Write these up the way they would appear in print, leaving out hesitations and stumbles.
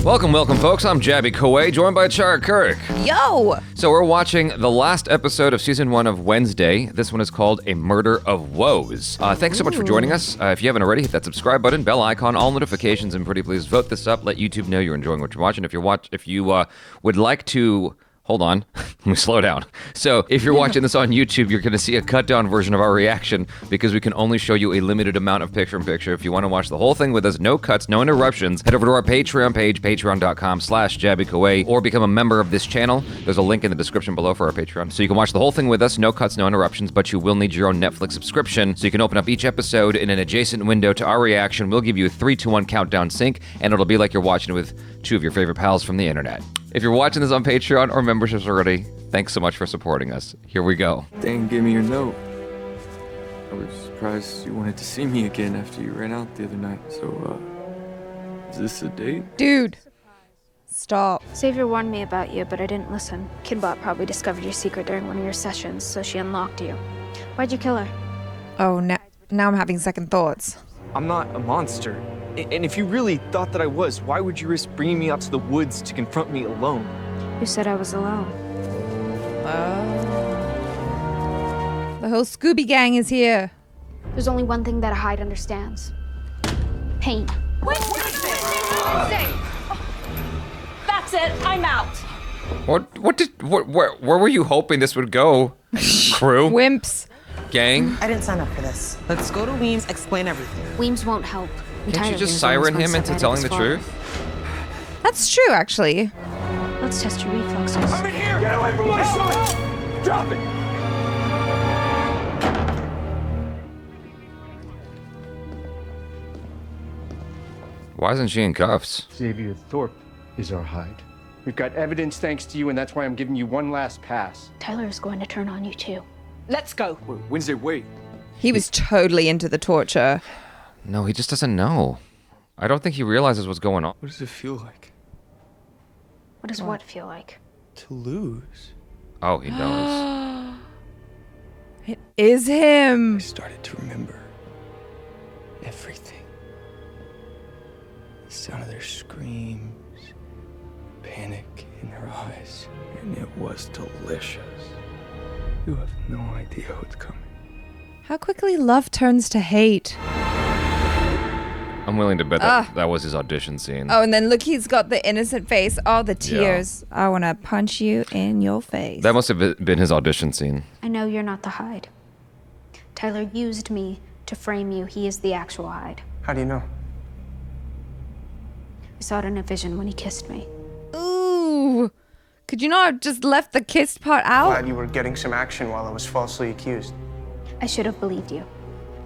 Welcome, folks. I'm Jabby Koway, joined by KIRK. Yo! So we're watching the last episode of Season 1 of Wednesday. This one is called A Murder of Woes. Thanks so much for joining us. If you haven't already, hit that subscribe button, bell icon, all notifications, and pretty please vote this up. Let YouTube know you're enjoying what you're watching. If you would like to... Hold on, let me slow down. So if you're watching this on YouTube, you're gonna see a cut down version of our reaction because we can only show you a limited amount of picture-in-picture. If you wanna watch the whole thing with us, no cuts, no interruptions, head over to our Patreon page, patreon.com/JabbyKaway, or become a member of this channel. There's a link in the description below for our Patreon. So you can watch the whole thing with us, no cuts, no interruptions, but you will need your own Netflix subscription. So you can open up each episode in an adjacent window to our reaction. We'll give you a 3, 2, 1 countdown sync, and it'll be like you're watching it with two of your favorite pals from the internet. If you're watching this on Patreon or memberships already, thanks so much for supporting us. Here we go. Dang, give me your note. I was surprised you wanted to see me again after you ran out the other night. So, is this a date? Dude. Stop. Xavier warned me about you, but I didn't listen. Kidbot probably discovered your secret during one of your sessions, so she unlocked you. Why'd you kill her? Oh, now I'm having second thoughts. I'm not a monster. And if you really thought that I was, why would you risk bringing me out to the woods to confront me alone? Who said I was alone? The whole Scooby gang is here. There's only one thing that a Hyde understands. Pain. Wait! That's it, I'm out. Where were you hoping this would go? Crew? Wimps. Gang? I didn't sign up for this. Let's go to Weems, explain everything. Weems won't help. Can't you just siren him into telling the truth? That's true, actually. Let's test your reflexes. I'm in here! Get away from my son! Drop it! Why isn't she in cuffs? Xavier Thorpe is our Hyde. We've got evidence thanks to you, and that's why I'm giving you one last pass. Tyler is going to turn on you too. Let's go. Wednesday, wait. He was totally into the torture. No, he just doesn't know. I don't think he realizes what's going on. What does it feel like? What does what feel like? To lose. Oh, he knows. It is him. I started to remember everything. The sound of their screams, panic in their eyes, and it was delicious. You have no idea what's coming. How quickly love turns to hate. I'm willing to bet that was his audition scene. Oh, and then look, he's got the innocent face. Oh, the tears. Yeah. I want to punch you in your face. That must have been his audition scene. I know you're not the Hyde. Tyler used me to frame you. He is the actual Hyde. How do you know? I saw it in a vision when he kissed me. Ooh. Could you not have just left the kissed part out? Glad you were getting some action while I was falsely accused. I should have believed you.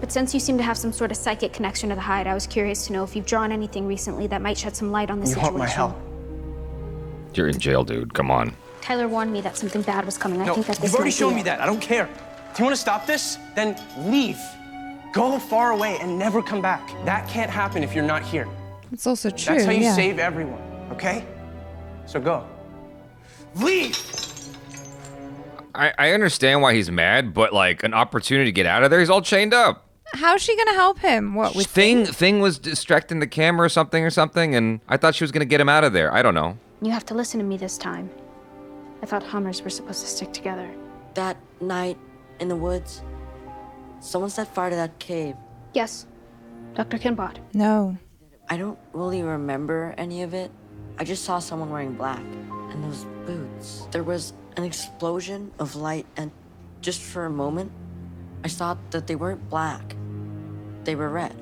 But since you seem to have some sort of psychic connection to the Hyde, I was curious to know if you've drawn anything recently that might shed some light on the situation. You want my help? You're in jail, dude. Come on. Tyler warned me that something bad was coming. No, I think that this you've already might shown be me it. that. I don't care. If you want to stop this, then leave. Go far away and never come back. That can't happen if you're not here. It's also true, That's how you yeah. save everyone, okay? So go. Leave! I understand why he's mad, but like an opportunity to get out of there, he's all chained up. How's she gonna help him? What with Thing was distracting the camera or something, and I thought she was gonna get him out of there. I don't know. You have to listen to me this time. I thought Hummers were supposed to stick together. That night in the woods, someone set fire to that cave. Yes, Dr. Kinbot. No. I don't really remember any of it. I just saw someone wearing black and those boots. There was an explosion of light, and just for a moment, I thought that they weren't black. They were red.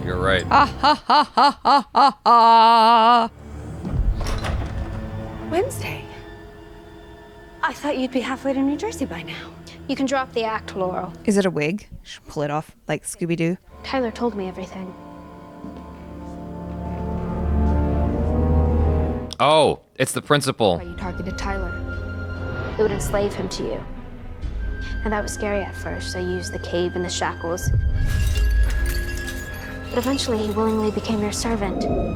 You're right. Wednesday. I thought you'd be halfway to New Jersey by now. You can drop the act, Laurel. Is it a wig? Should pull it off like Scooby-Doo. Tyler told me everything. Oh, it's the principal. Why you targeted Tyler. It would enslave him to you. And that was scary at first. I used the cave and the shackles. But eventually he willingly became your servant. And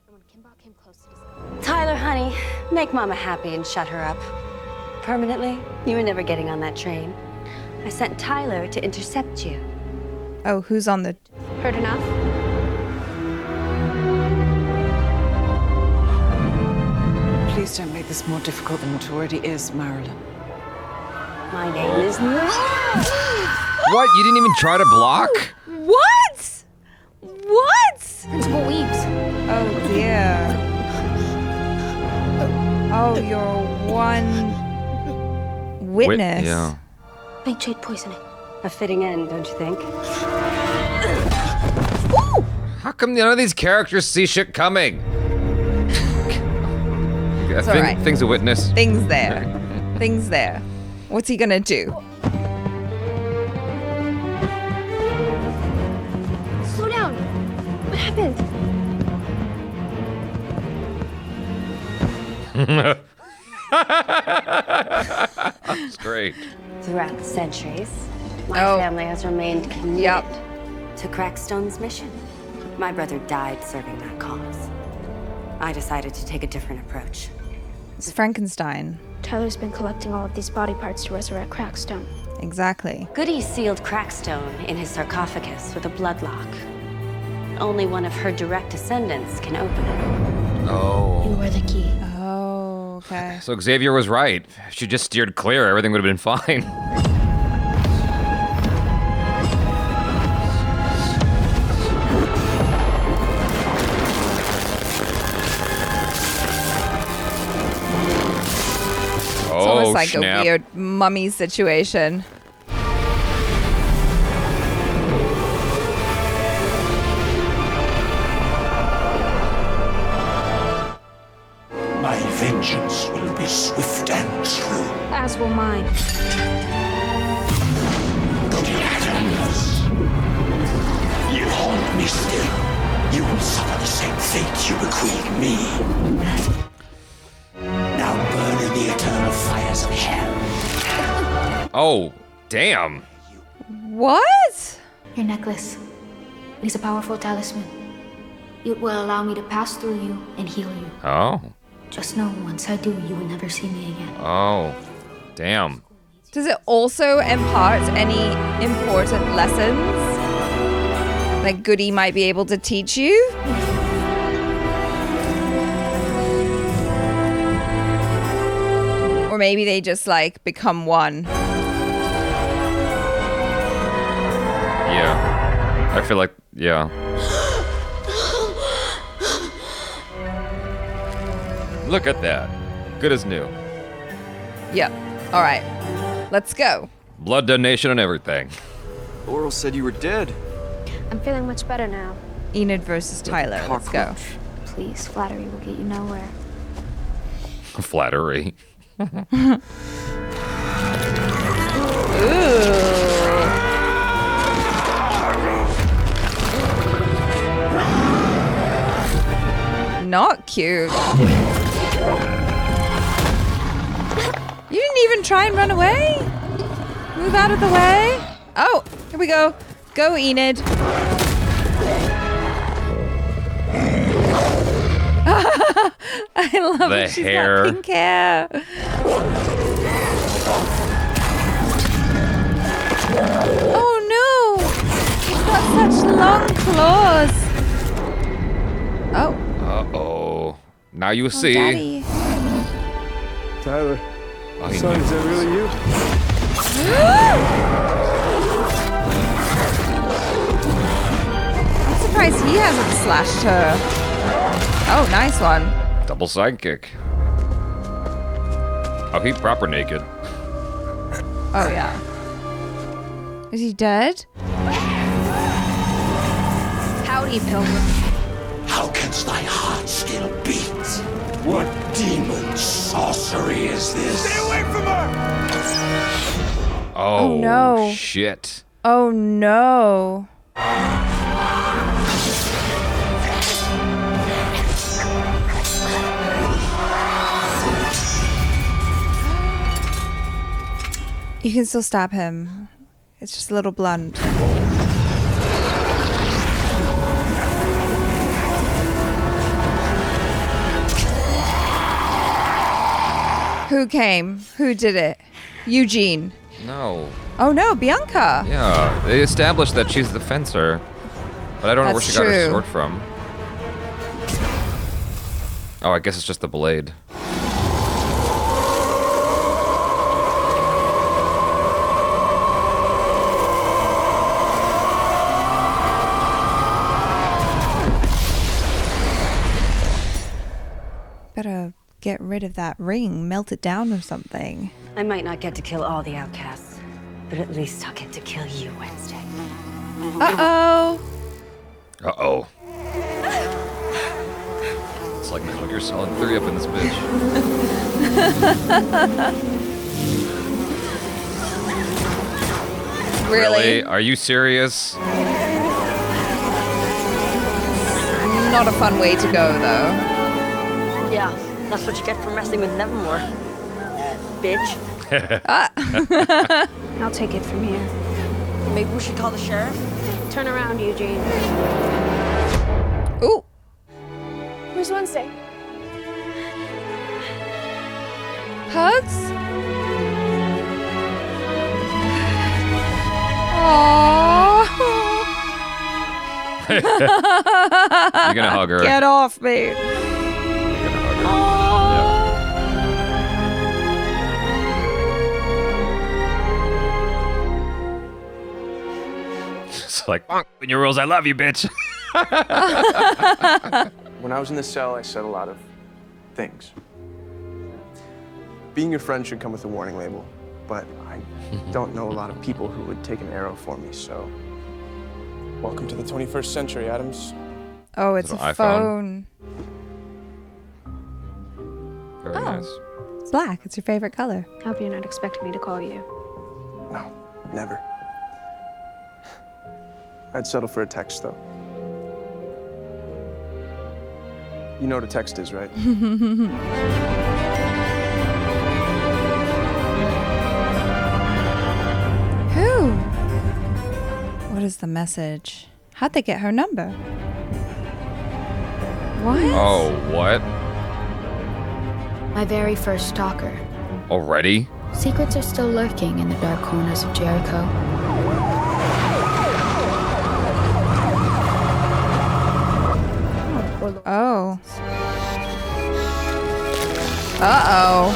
when Kinbot came close to discover... Tyler, honey, make Mama happy and shut her up. Permanently, you were never getting on that train. I sent Tyler to intercept you. Oh, who's on the... Heard enough? Please don't make this more difficult than it already is, Marilyn. My name is What? You didn't even try to block? What? What? Principal Weaves. Oh, dear. Oh, you're one witness. Yeah. Nightshade poisoning. a fitting end, don't you think? How come none of these characters see shit coming? It's all right. Things a witness. Things there. Things there. What's he gonna do? Slow down. What happened? It's great. Throughout the centuries, my Oh. family has remained committed Yep. to Crackstone's mission. My brother died serving that cause. I decided to take a different approach. It's Frankenstein. Tyler's been collecting all of these body parts to resurrect Crackstone. Exactly. Goody sealed Crackstone in his sarcophagus with a bloodlock. Only one of her direct descendants can open it. Oh. You were the key. Oh, okay. So Xavier was right. If she just steered clear, everything would have been fine. It's almost like snap. a weird mummy situation. My vengeance will be swift and true. As will mine. Goody Addams. You haunt me still. You will suffer the same fate you bequeathed me. Now burn in the eternal fires of hell. Oh, damn. What? Your necklace. It is a powerful talisman. It will allow me to pass through you and heal you. Oh. Just know, once I do, you will never see me again. Oh. Damn. Does it also impart any important lessons that Goody might be able to teach you? Or maybe they just like become one. Yeah. I feel like, yeah. Look at that. Good as new. Yep. All right. Let's go. Blood donation and everything. Laurel said you were dead. I'm feeling much better now. Enid versus Tyler. Let's go. Please, flattery will get you nowhere. Flattery. Not cute. You didn't even try and run away? Move out of the way? Oh, here we go. Go, Enid. I love The it. She's hair. got pink hair. Oh no! He's got such long claws. Oh. Uh-oh. Now you see. Daddy. Tyler, Oh, he son, knew. is that really you? I'm surprised he hasn't slashed her. Oh, nice one. Double sidekick. Oh, he proper naked. Oh, yeah. Is he dead? Howdy, Pilgrim. How canst thy heart still beat? What demon sorcery is this? Stay away from her! Oh, no. Shit. Oh, no. You can still stab him. It's just a little blunt. Who came? Who did it? Eugene. No. Oh no, Bianca. Yeah, they established that she's the fencer, but I don't know where she got her sword from. Oh, I guess it's just the blade. Better get rid of that ring, melt it down or something. I might not get to kill all the outcasts, but at least I'll get to kill you Wednesday. Uh-oh. Uh-oh. It's like Metal Gear Solid 3 up in this bitch. Really? Are you serious? Not a fun way to go, though. Yeah, that's what you get for messing with Nevermore. Bitch. I'll take it from here. Maybe we should call the sheriff? Turn around, Eugene. Ooh. Where's Wednesday? Hugs? Aww. You're gonna hug her. Get off me. You're gonna hug her. Yeah. It's like, in your rules, I love you, bitch. When I was in the cell, I said a lot of things. Being your friend should come with a warning label, but I don't know a lot of people who would take an arrow for me, so welcome to the 21st century, Addams. Oh, it's a phone. Very nice. It's black. It's your favorite color. I hope you're not expecting me to call you. No, never. I'd settle for a text, though. You know what a text is, right? Who? What is the message? How'd they get her number? What? Oh, what? My very first stalker. Already? Secrets are still lurking in the dark corners of Jericho. Oh. Uh-oh.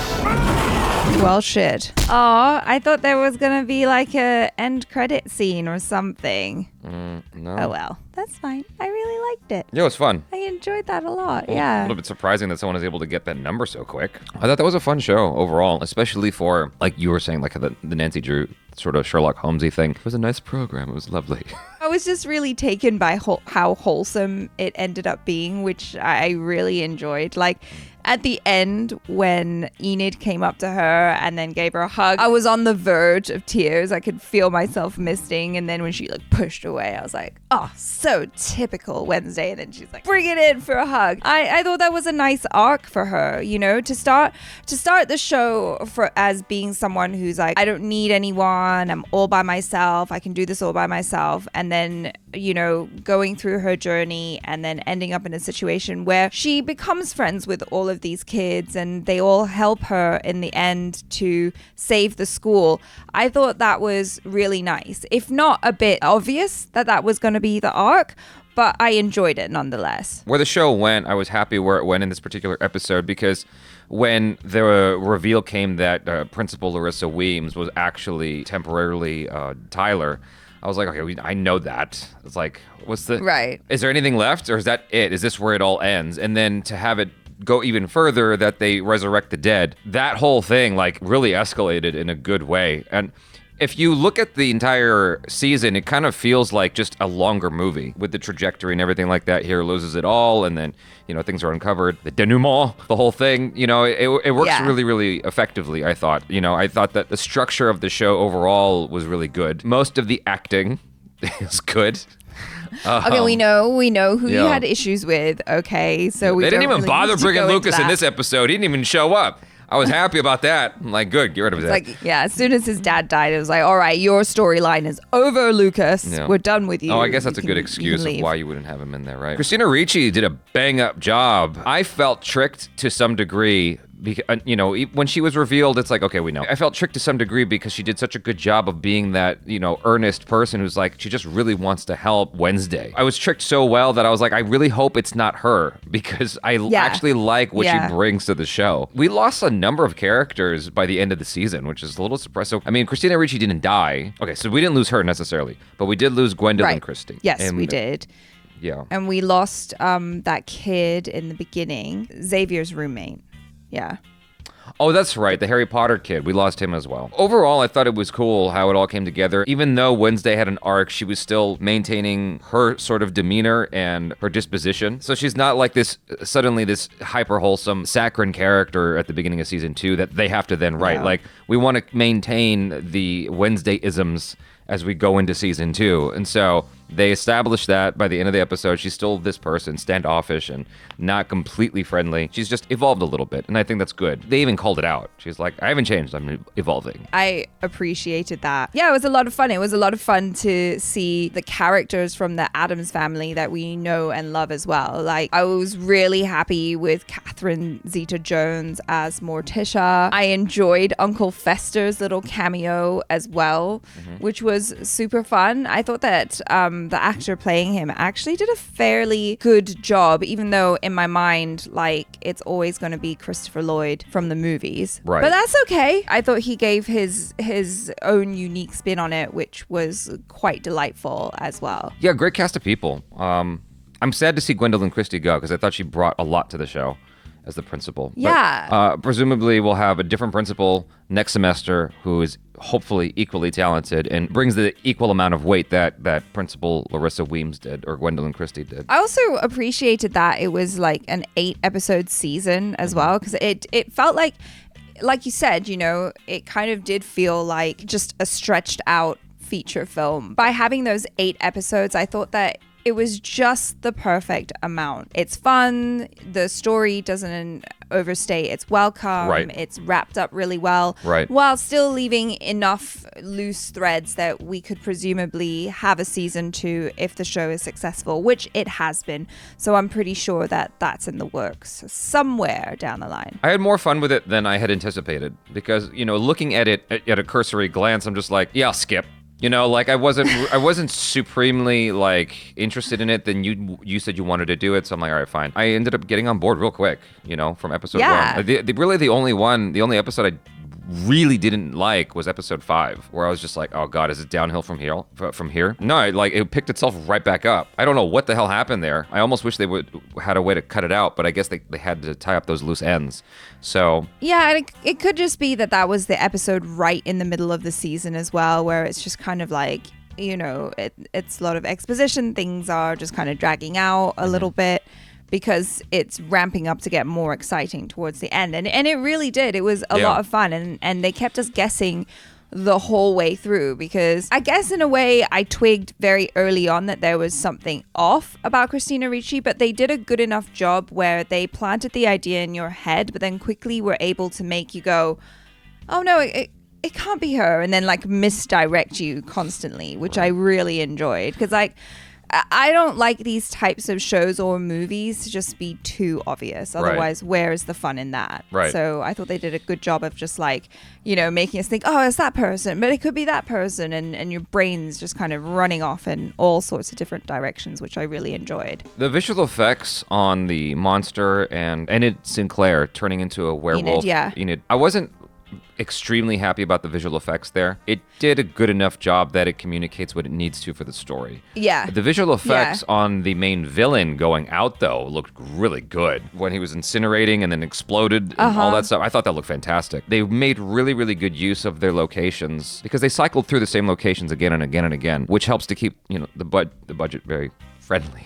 Well, shit. Oh, I thought there was gonna be like a end credit scene or something. No. Oh well, that's fine. I really liked it. Yeah, it was fun. I enjoyed that a lot. A Yeah. little bit surprising that someone is able to get that number so quick. I thought that was a fun show overall, especially for, like you were saying, like the Nancy Drew sort of Sherlock Holmesy thing. It was a nice program. It was lovely. I was just really taken by how wholesome it ended up being, which I really enjoyed. Like, at the end, when Enid came up to her and then gave her a hug, I was on the verge of tears. I could feel myself misting. And then when she like pushed away, I was like, oh, so typical Wednesday. And then she's like, bring it in for a hug. I thought that was a nice arc for her, you know, to start the show as being someone who's like, I don't need anyone. I'm all by myself. I can do this all by myself. And then, you know, going through her journey and then ending up in a situation where she becomes friends with all of these kids and they all help her in the end to save the school. I thought that was really nice. If not a bit obvious that was going to be the arc, but I enjoyed it nonetheless. Where the show went, I was happy where it went in this particular episode because when the reveal came that Principal Larissa Weems was actually temporarily Tyler, I was like, okay, I know that. It's like, what's the... Right. Is there anything left or is that it? Is this where it all ends? And then to have it go even further that they resurrect the dead, that whole thing like really escalated in a good way. And if you look at the entire season, it kind of feels like just a longer movie with the trajectory and everything like that. Here loses it all, and then, you know, things are uncovered. The denouement, the whole thing, you know, it works really, really effectively, I thought. You know, I thought that the structure of the show overall was really good. Most of the acting is good. Okay, we know who you had issues with. Okay, so we they didn't don't even really bother need to bringing go into Lucas in that. this episode. He didn't even show up. I was happy about that. I'm like, good, get rid of that. Like, yeah, as soon as his dad died, it was like, all right, your storyline is over, Lucas. Yeah. We're done with you. Oh, I guess that's You a good can excuse of leave. why you wouldn't have him in there, right? Christina Ricci did a bang-up job. I felt tricked to some degree You know, when she was revealed, it's like, okay, we know. I felt tricked to some degree because she did such a good job of being that, you know, earnest person who's like, she just really wants to help Wednesday. I was tricked so well that I was like, I really hope it's not her because I actually like what she brings to the show. We lost a number of characters by the end of the season, which is a little surprising. I mean, Christina Ricci didn't die. Okay, so we didn't lose her necessarily, but we did lose Gwendoline Christie. Yes, we did. Yeah. And we lost that kid in the beginning, Xavier's roommate. Yeah. Oh, that's right. The Harry Potter kid. We lost him as well. Overall, I thought it was cool how it all came together. Even though Wednesday had an arc, she was still maintaining her sort of demeanor and her disposition. So she's not like this, suddenly this hyper wholesome, saccharine character at the beginning of season 2 that they have to then write. Like, we want to maintain the Wednesday-isms as we go into season 2. And so they established that by the end of the episode, she's still this person, standoffish and not completely friendly. She's just evolved a little bit, and I think that's good. They even called it out. She's like, I haven't changed, I'm evolving. I appreciated that. Yeah, it was a lot of fun. It was a lot of fun to see the characters from the Addams family that we know and love as well. Like, I was really happy with Catherine Zeta-Jones as Morticia. I enjoyed Uncle Fester's little cameo as well, which was super fun. I thought that the actor playing him actually did a fairly good job, even though in my mind, like, it's always going to be Christopher Lloyd from the movies. Right. But that's okay. I thought he gave his own unique spin on it, which was quite delightful as well. Yeah, great cast of people. I'm sad to see Gwendoline Christie go because I thought she brought a lot to the show as the principal. Yeah. But, presumably we'll have a different principal next semester who is hopefully equally talented and brings the equal amount of weight that Principal Larissa Weems did or Gwendoline Christie did. I also appreciated that it was like an 8-episode season as well, because it felt like you said, you know, it kind of did feel like just a stretched out feature film. By having those 8 episodes, I thought that it was just the perfect amount. It's fun. The story doesn't overstay its welcome. Right. It's wrapped up really well. Right. While still leaving enough loose threads that we could presumably have a season 2 if the show is successful, which it has been. So I'm pretty sure that that's in the works somewhere down the line. I had more fun with it than I had anticipated because, you know, looking at it at a cursory glance, I'm just like, yeah, I'll skip. You know, like I wasn't supremely like interested in it. Then you said you wanted to do it, so I'm like, all right, fine. I ended up getting on board real quick. You know, from episode 1. The only episode I really didn't like was episode 5, where I was just like, oh god, is it downhill from here? No, it picked itself right back up. I don't know what the hell happened there. I almost wish they would had a way to cut it out, but I guess they had to tie up those loose ends. So yeah, and it could just be that was the episode right in the middle of the season as well, where it's just kind of like, you know, it's a lot of exposition. Things are just kind of dragging out a little bit, because it's ramping up to get more exciting towards the end. And it really did. It was a lot of fun. And they kept us guessing the whole way through, because I guess in a way I twigged very early on that there was something off about Christina Ricci, but they did a good enough job where they planted the idea in your head, but then quickly were able to make you go, oh no, it can't be her. And then like misdirect you constantly, which I really enjoyed. Because like, I don't like these types of shows or movies to just be too obvious. Otherwise, where is the fun in that? Right. So I thought they did a good job of just like, you know, making us think, oh, it's that person, but it could be that person. And your brain's just kind of running off in all sorts of different directions, which I really enjoyed. The visual effects on the monster and Enid Sinclair turning into a werewolf. Enid, I wasn't extremely happy about the visual effects there. It did a good enough job that it communicates what it needs to for the story. Yeah. The visual effects on the main villain going out, though, looked really good. When he was incinerating and then exploded and all that stuff, I thought that looked fantastic. They made really, really good use of their locations because they cycled through the same locations again and again and again, which helps to keep, you know, the budget very friendly.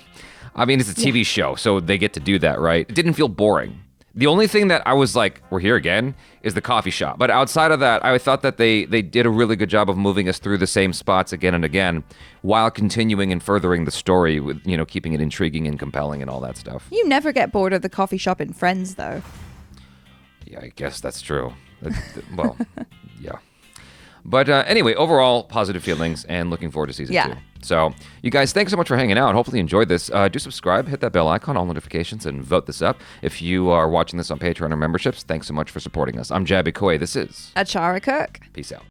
I mean, it's a TV show, so they get to do that, right? It didn't feel boring. The only thing that I was like, we're here again, is the coffee shop. But outside of that, I thought that they did a really good job of moving us through the same spots again and again while continuing and furthering the story with, you know, keeping it intriguing and compelling and all that stuff. You never get bored of the coffee shop in Friends, though. Yeah, I guess that's true. Well, yeah. But anyway, overall, positive feelings and looking forward to season 2. So, you guys, thanks so much for hanging out. Hopefully you enjoyed this. Do subscribe, hit that bell icon, all notifications, and vote this up. If you are watching this on Patreon or memberships, thanks so much for supporting us. I'm Jabby Koy. This is ACHARA KIRK. Peace out.